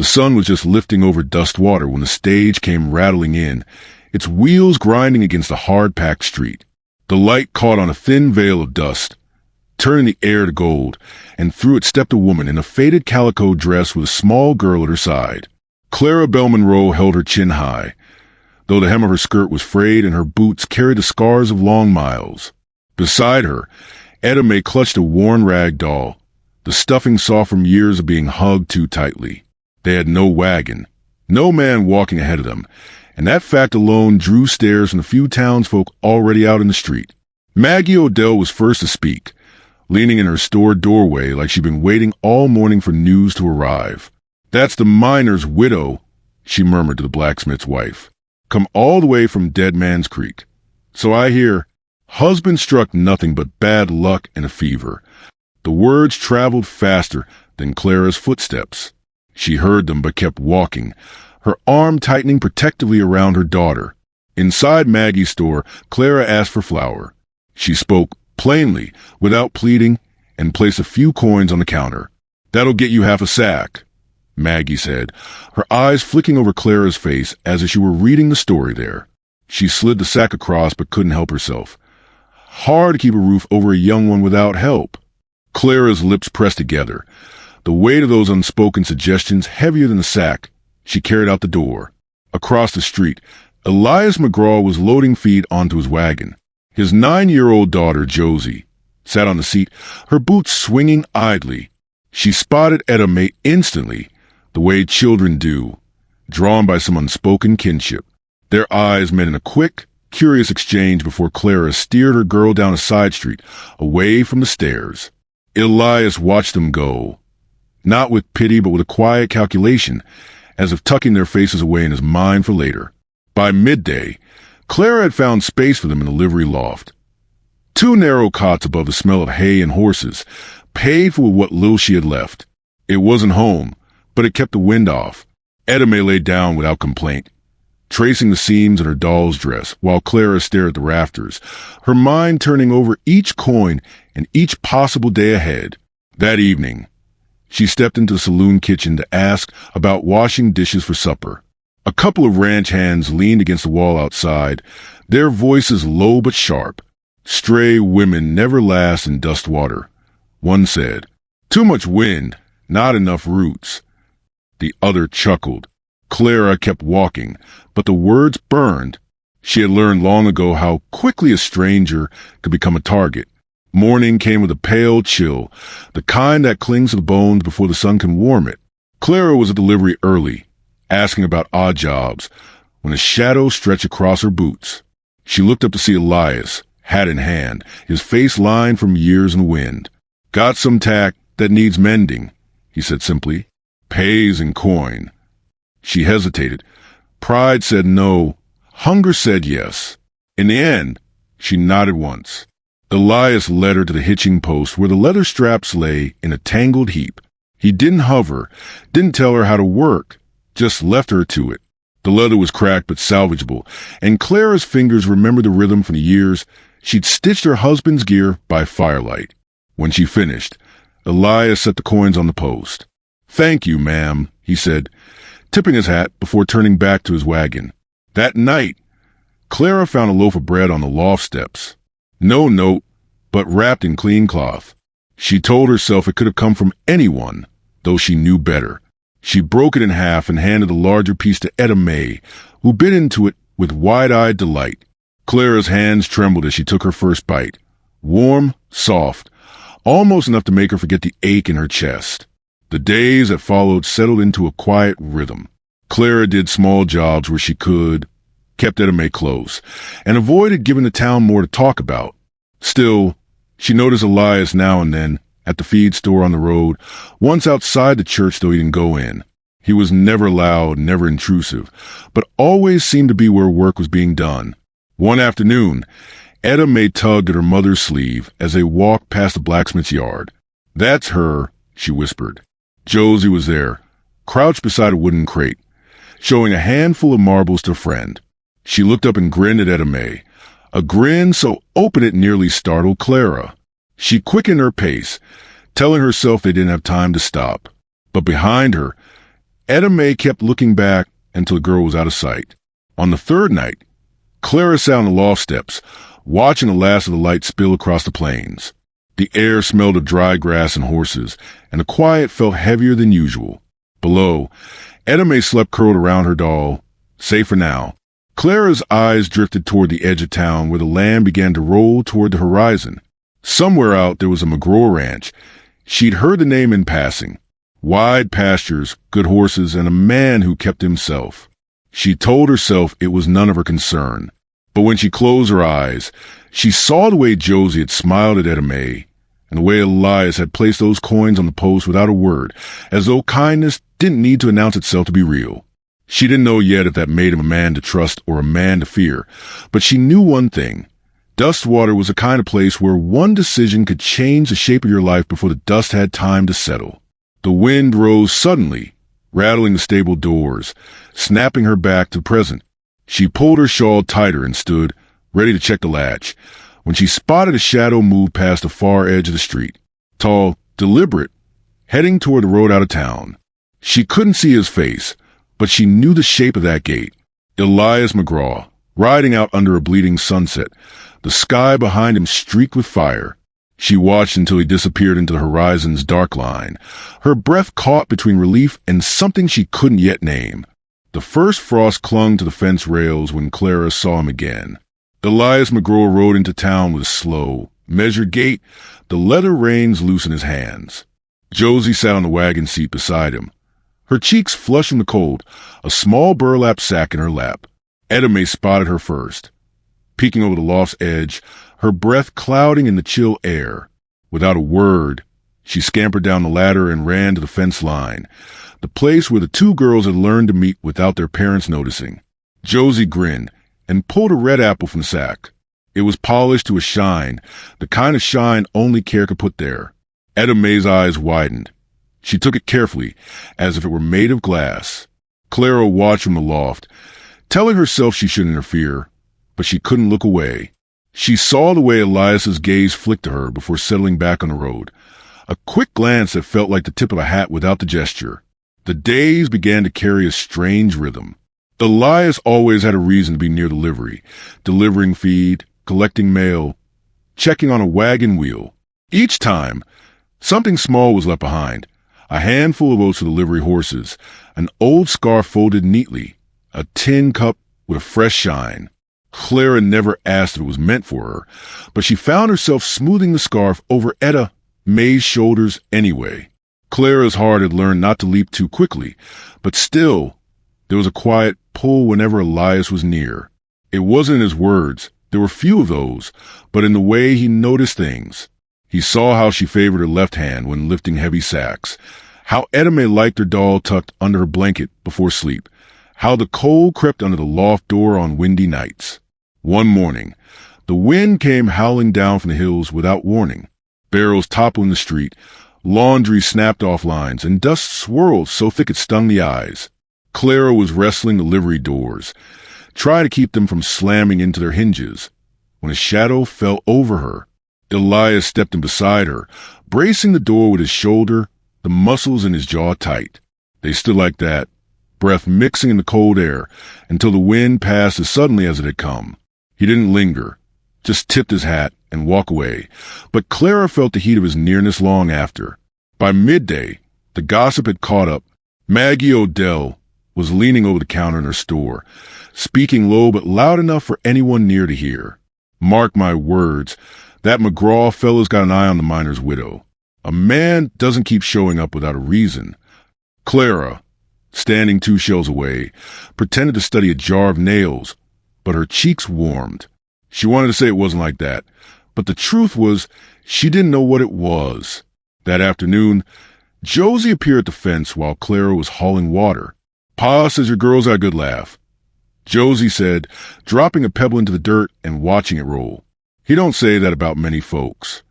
The sun was just lifting over Dustwater when the stage came rattling in, its wheels grinding against a hard-packed street. The light caught on a thin veil of dust, turning the air to gold, and through it stepped a woman in a faded calico dress with a small girl at her side. Clara Belle Monroe held her chin high, though the hem of her skirt was frayed and her boots carried the scars of long miles. Beside her, Etta Mae clutched a worn rag doll, the stuffing soft from years of being hugged too tightly. They had no wagon, no man walking ahead of them, and that fact alone drew stares from the few townsfolk already out in the street. Maggie Odell was first to speak, leaning in her store doorway like she'd been waiting all morning for news to arrive. "That's the miner's widow," she murmured to the blacksmith's wife. "Come all the way from Dead Man's Creek. So I hear, husband struck nothing but bad luck and a fever." The words traveled faster than Clara's footsteps. She heard them but kept walking, her arm tightening protectively around her daughter. Inside Maggie's store, Clara asked for flour. She spoke plainly, without pleading, and placed a few coins on the counter. "That'll get you half a sack," Maggie said, her eyes flicking over Clara's face as if she were reading the story there. She slid the sack across but couldn't help herself. Hard to keep a roof over a young one without help. Clara's lips pressed together, the weight of those unspoken suggestions heavier than the sack. She carried out the door. Across the street, Elias McGraw was loading feed onto his wagon. His 9-year-old daughter, Josie, sat on the seat, her boots swinging idly. She spotted Etta Mae instantly, the way children do, drawn by some unspoken kinship. Their eyes met in a quick, curious exchange before Clara steered her girl down a side street, away from the stairs. Elias watched them go, not with pity but with a quiet calculation, as if tucking their faces away in his mind for later. By midday, Clara had found space for them in the livery loft. 2 narrow cots above the smell of hay and horses, paid for what little she had left. It wasn't home, but it kept the wind off. Etta Mae lay down without complaint, tracing the seams in her doll's dress, while Clara stared at the rafters, her mind turning over each coin and each possible day ahead. That evening, she stepped into the saloon kitchen to ask about washing dishes for supper. A couple of ranch hands leaned against the wall outside, their voices low but sharp. "Stray women never last in Dustwater," one said. "Too much wind, not enough roots." The other chuckled. Clara kept walking, but the words burned. She had learned long ago how quickly a stranger could become a target. Morning came with a pale chill, the kind that clings to the bones before the sun can warm it. Clara was at the livery early, asking about odd jobs, when a shadow stretched across her boots. She looked up to see Elias, hat in hand, his face lined from years in the wind. "Got some tack that needs mending," he said simply. "Pays in coin." She hesitated. Pride said no. Hunger said yes. In the end, she nodded once. Elias led her to the hitching post where the leather straps lay in a tangled heap. He didn't hover, didn't tell her how to work, just left her to it. The leather was cracked but salvageable, and Clara's fingers remembered the rhythm from the years she'd stitched her husband's gear by firelight. When she finished, Elias set the coins on the post. "Thank you, ma'am," he said, tipping his hat before turning back to his wagon. That night, Clara found a loaf of bread on the loft steps. No note, but wrapped in clean cloth. She told herself it could have come from anyone, though she knew better. She broke it in half and handed the larger piece to Etta Mae, who bit into it with wide-eyed delight. Clara's hands trembled as she took her first bite. Warm, soft, almost enough to make her forget the ache in her chest. The days that followed settled into a quiet rhythm. Clara did small jobs where she could, kept Etta Mae close, and avoided giving the town more to talk about. Still, she noticed Elias now and then, at the feed store on the road, once outside the church though he didn't go in. He was never loud, never intrusive, but always seemed to be where work was being done. One afternoon, Etta Mae tugged at her mother's sleeve as they walked past the blacksmith's yard. "That's her," she whispered. Josie was there, crouched beside a wooden crate, showing a handful of marbles to a friend. She looked up and grinned at Etta Mae, a grin so open it nearly startled Clara. She quickened her pace, telling herself they didn't have time to stop. But behind her, Etta Mae kept looking back until the girl was out of sight. On the third night, Clara sat on the loft steps, watching the last of the light spill across the plains. The air smelled of dry grass and horses, and the quiet felt heavier than usual. Below, Etta Mae slept curled around her doll, safe for now. Clara's eyes drifted toward the edge of town where the land began to roll toward the horizon. Somewhere out there was a McGraw ranch. She'd heard the name in passing. Wide pastures, good horses, and a man who kept himself. She told herself it was none of her concern. But when she closed her eyes, she saw the way Josie had smiled at Etta Mae, and the way Elias had placed those coins on the post without a word, as though kindness didn't need to announce itself to be real. She didn't know yet if that made him a man to trust or a man to fear, but she knew one thing. Dustwater was the kind of place where one decision could change the shape of your life before the dust had time to settle. The wind rose suddenly, rattling the stable doors, snapping her back to the present. She pulled her shawl tighter and stood, ready to check the latch, when she spotted a shadow move past the far edge of the street. Tall, deliberate, heading toward the road out of town. She couldn't see his face, but she knew the shape of that gait. Elias McGraw, riding out under a bleeding sunset, the sky behind him streaked with fire. She watched until he disappeared into the horizon's dark line, her breath caught between relief and something she couldn't yet name. The first frost clung to the fence rails when Clara saw him again. Elias McGraw rode into town with a slow, measured gait, the leather reins loose in his hands. Josie sat on the wagon seat beside him, her cheeks flushed from the cold, a small burlap sack in her lap. Etta Mae spotted her first. Peeking over the loft's edge, her breath clouding in the chill air. Without a word, she scampered down the ladder and ran to the fence line, the place where the two girls had learned to meet without their parents noticing. Josie grinned and pulled a red apple from the sack. It was polished to a shine, the kind of shine only care could put there. Etta Mae's eyes widened. She took it carefully, as if it were made of glass. Clara watched from the loft, telling herself she shouldn't interfere, but she couldn't look away. She saw the way Elias's gaze flicked to her before settling back on the road, a quick glance that felt like the tip of a hat without the gesture. The days began to carry a strange rhythm. Elias always had a reason to be near the livery, delivering feed, collecting mail, checking on a wagon wheel. Each time, something small was left behind. A handful of oats for the livery horses, an old scarf folded neatly, a tin cup with a fresh shine. Clara never asked if it was meant for her, but she found herself smoothing the scarf over Etta Mae's shoulders anyway. Clara's heart had learned not to leap too quickly, but still, there was a quiet pull whenever Elias was near. It wasn't in his words, there were few of those, but in the way he noticed things. He saw how she favored her left hand when lifting heavy sacks, how Etta Mae liked her doll tucked under her blanket before sleep, how the cold crept under the loft door on windy nights. One morning, the wind came howling down from the hills without warning. Barrels toppled in the street, laundry snapped off lines, and dust swirled so thick it stung the eyes. Clara was wrestling the livery doors, trying to keep them from slamming into their hinges, when a shadow fell over her. Elias stepped in beside her, bracing the door with his shoulder, the muscles in his jaw tight. They stood like that, breath mixing in the cold air, until the wind passed as suddenly as it had come. He didn't linger, just tipped his hat and walked away, but Clara felt the heat of his nearness long after. By midday, the gossip had caught up. Maggie Odell was leaning over the counter in her store, speaking low but loud enough for anyone near to hear. Mark my words, that McGraw fellow's got an eye on the miner's widow. A man doesn't keep showing up without a reason. Clara, standing 2 shelves away, pretended to study a jar of nails, but her cheeks warmed. She wanted to say it wasn't like that, but the truth was she didn't know what it was. That afternoon, Josie appeared at the fence while Clara was hauling water. "Pa says your girls got a good laugh," Josie said, dropping a pebble into the dirt and watching it roll. "He don't say that about many folks."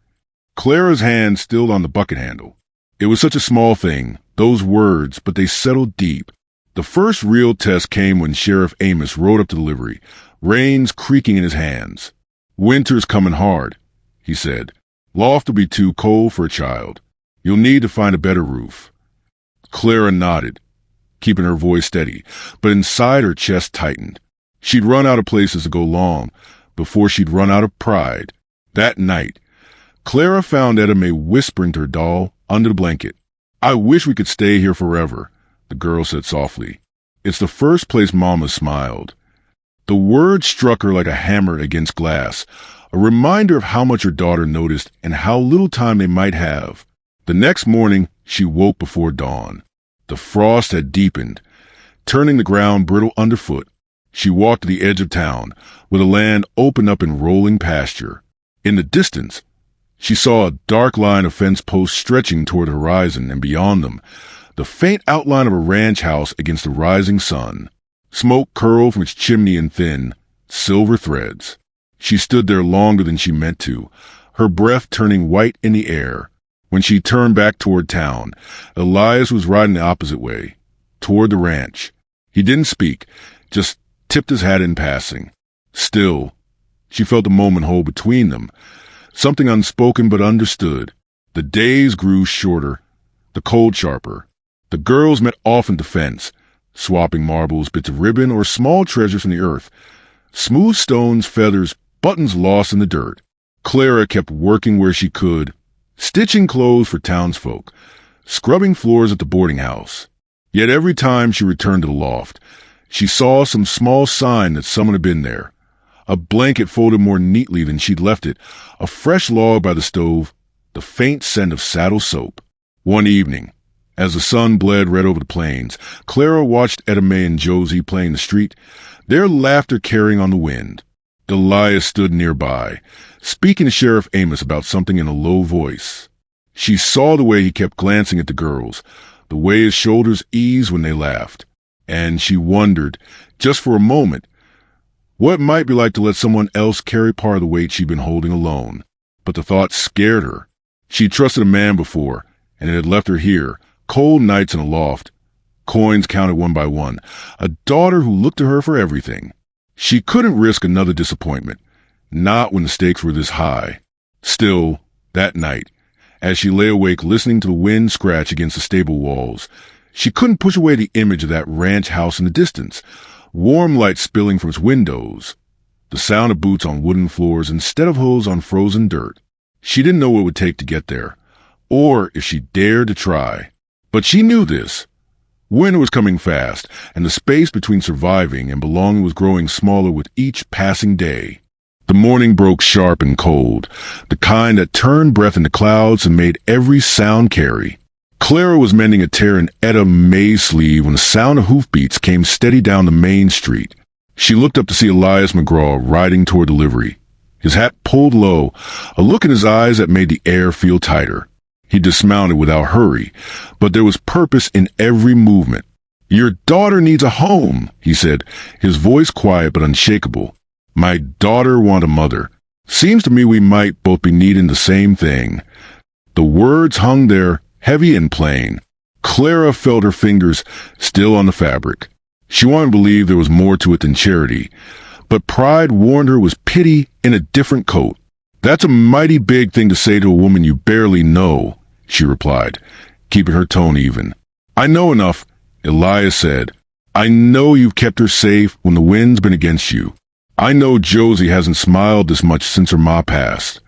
Clara's hand stilled on the bucket handle. It was such a small thing, those words, but they settled deep. The first real test came when Sheriff Amos rode up to the livery, reins creaking in his hands. "Winter's coming hard," he said. "Loft will be too cold for a child. You'll need to find a better roof." Clara nodded. keeping her voice steady, but inside her chest tightened. She'd run out of places to go long before she'd run out of pride. That night, Clara found Etta Mae whispering to her doll under the blanket. "I wish we could stay here forever," the girl said softly. "It's the first place Mama smiled." The word struck her like a hammer against glass, a reminder of how much her daughter noticed and how little time they might have. The next morning, she woke before dawn. The frost had deepened, turning the ground brittle underfoot. She walked to the edge of town, where the land opened up in rolling pasture. In the distance, she saw a dark line of fence posts stretching toward the horizon, and beyond them, the faint outline of a ranch house against the rising sun. Smoke curled from its chimney in thin, silver threads. She stood there longer than she meant to, her breath turning white in the air. When she turned back toward town, Elias was riding the opposite way, toward the ranch. He didn't speak, just tipped his hat in passing. Still, she felt the moment hold between them, something unspoken but understood. The days grew shorter, the cold sharper. The girls met often to fence, swapping marbles, bits of ribbon, or small treasures from the earth. Smooth stones, feathers, buttons lost in the dirt. Clara kept working where she could, stitching clothes for townsfolk, scrubbing floors at the boarding house. Yet every time she returned to the loft, she saw some small sign that someone had been there. A blanket folded more neatly than she'd left it, a fresh log by the stove, the faint scent of saddle soap. One evening, as the sun bled red over the plains, Clara watched Etta Mae and Josie playing in the street, their laughter carrying on the wind. Elias stood nearby, speaking to Sheriff Amos about something in a low voice. She saw the way he kept glancing at the girls, the way his shoulders eased when they laughed, and she wondered, just for a moment, what it might be like to let someone else carry part of the weight she'd been holding alone. But the thought scared her. She'd trusted a man before, and it had left her here, cold nights in a loft, coins counted one by one, a daughter who looked to her for everything. She couldn't risk another disappointment, not when the stakes were this high. Still, that night, as she lay awake listening to the wind scratch against the stable walls, she couldn't push away the image of that ranch house in the distance, warm light spilling from its windows, the sound of boots on wooden floors instead of hooves on frozen dirt. She didn't know what it would take to get there, or if she dared to try. But she knew this. Winter was coming fast, and the space between surviving and belonging was growing smaller with each passing day. The morning broke sharp and cold, the kind that turned breath into clouds and made every sound carry. Clara was mending a tear in Etta Mae's sleeve when the sound of hoofbeats came steady down the main street. She looked up to see Elias McGraw riding toward the livery, his hat pulled low, a look in his eyes that made the air feel tighter. He dismounted without hurry, but there was purpose in every movement. "Your daughter needs a home," he said, his voice quiet but unshakable. "My daughter wants a mother. Seems to me we might both be needing the same thing." The words hung there, heavy and plain. Clara felt her fingers still on the fabric. She wanted to believe there was more to it than charity, but pride warned her it was pity in a different coat. "That's a mighty big thing to say to a woman you barely know," she replied, keeping her tone even. "I know enough," Elias said. "I know you've kept her safe when the wind's been against you. I know Josie hasn't smiled this much since her ma passed."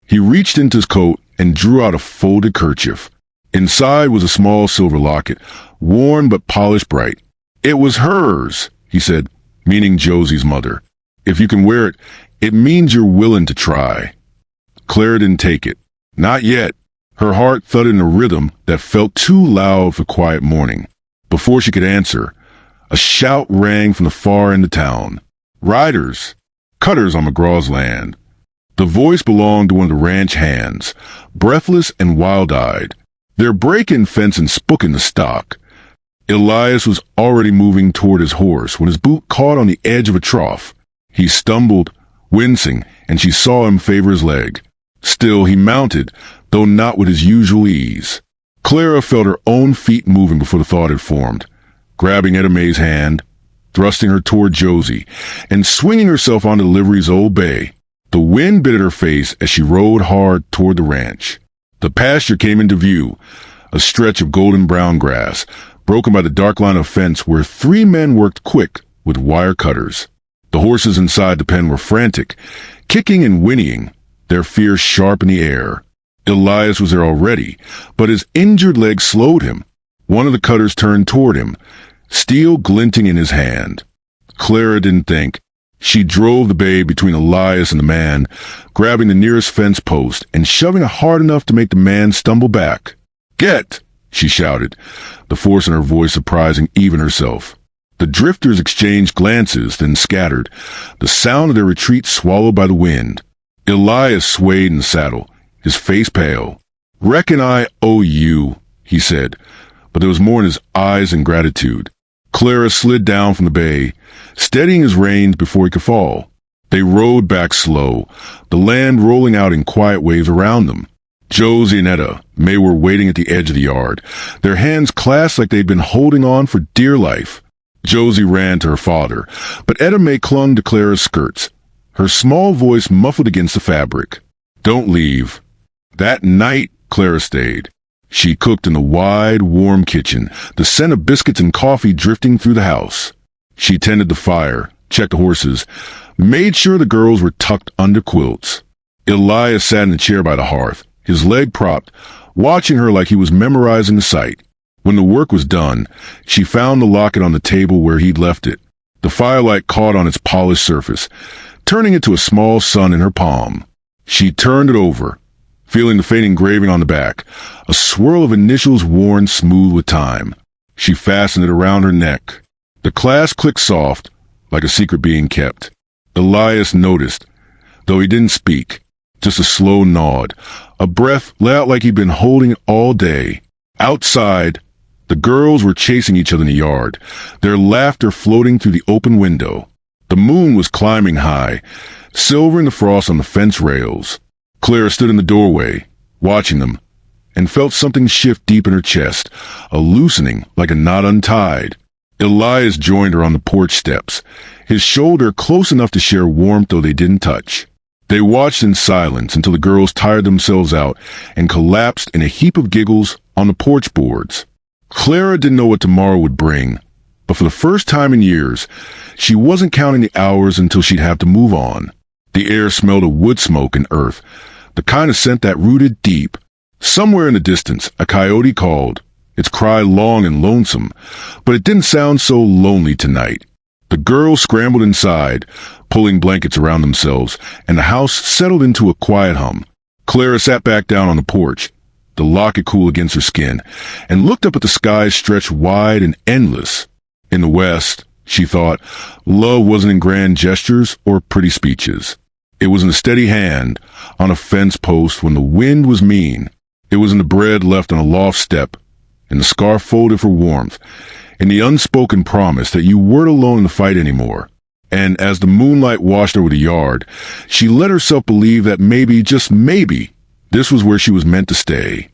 He reached into his coat and drew out a folded kerchief. Inside was a small silver locket, worn but polished bright. "It was hers," he said, meaning Josie's mother. "If you can wear it, it means you're willing to try." Clara didn't take it. Not yet. Her heart thudded in a rhythm that felt too loud for quiet morning. Before she could answer, a shout rang from the far end of town. "Riders! Cutters on McGraw's land." The voice belonged to one of the ranch hands, breathless and wild-eyed. Their break-in fence and spooking the stock. Elias was already moving toward his horse when his boot caught on the edge of a trough. He stumbled, wincing, and she saw him favor his leg. Still, he mounted, though not with his usual ease. Clara felt her own feet moving before the thought had formed, grabbing Etta Mae's hand, thrusting her toward Josie, and swinging herself onto the livery's old bay. The wind bit at her face as she rode hard toward the ranch. The pasture came into view, a stretch of golden brown grass, broken by the dark line of fence where three men worked quick with wire cutters. The horses inside the pen were frantic, kicking and whinnying, their fear sharp in the air. Elias was there already, but his injured leg slowed him. One of the cutters turned toward him, steel glinting in his hand. Clara didn't think. She drove the bay between Elias and the man, grabbing the nearest fence post and shoving it hard enough to make the man stumble back. "Get!" she shouted, the force in her voice surprising even herself. The drifters exchanged glances, then scattered, the sound of their retreat swallowed by the wind. Elias swayed in the saddle, his face pale. "Reckon I owe you," he said, but there was more in his eyes than gratitude. Clara slid down from the bay, steadying his reins before he could fall. They rode back slow, the land rolling out in quiet waves around them. Josie and Etta May were waiting at the edge of the yard, their hands clasped like they'd been holding on for dear life. Josie ran to her father, but Etta May clung to Clara's skirts, her small voice muffled against the fabric. "Don't leave." That night, Clara stayed. She cooked in the wide, warm kitchen, the scent of biscuits and coffee drifting through the house. She tended the fire, checked the horses, made sure the girls were tucked under quilts. Elias sat in a chair by the hearth, his leg propped, watching her like he was memorizing the sight. When the work was done, she found the locket on the table where he'd left it. The firelight caught on its polished surface, turning it to a small sun in her palm. She turned it over, feeling the faint engraving on the back, a swirl of initials worn smooth with time. She fastened it around her neck. The clasp clicked soft, like a secret being kept. Elias noticed, though he didn't speak, just a slow nod, a breath let out like he'd been holding it all day. Outside, the girls were chasing each other in the yard, their laughter floating through the open window. The moon was climbing high, silvering the frost on the fence rails. Clara stood in the doorway, watching them, and felt something shift deep in her chest, a loosening like a knot untied. Elias joined her on the porch steps, his shoulder close enough to share warmth though they didn't touch. They watched in silence until the girls tired themselves out and collapsed in a heap of giggles on the porch boards. Clara didn't know what tomorrow would bring, but for the first time in years, she wasn't counting the hours until she'd have to move on. The air smelled of wood smoke and earth, the kind of scent that rooted deep. Somewhere in the distance, a coyote called, its cry long and lonesome, but it didn't sound so lonely tonight. The girls scrambled inside, pulling blankets around themselves, and the house settled into a quiet hum. Clara sat back down on the porch, the locket cool against her skin, and looked up at the sky stretched wide and endless. In the West, she thought, love wasn't in grand gestures or pretty speeches. It was in a steady hand, on a fence post when the wind was mean. It was in the bread left on a loft step, in the scarf folded for warmth, in the unspoken promise that you weren't alone in the fight anymore. And as the moonlight washed over the yard, she let herself believe that maybe, just maybe, this was where she was meant to stay.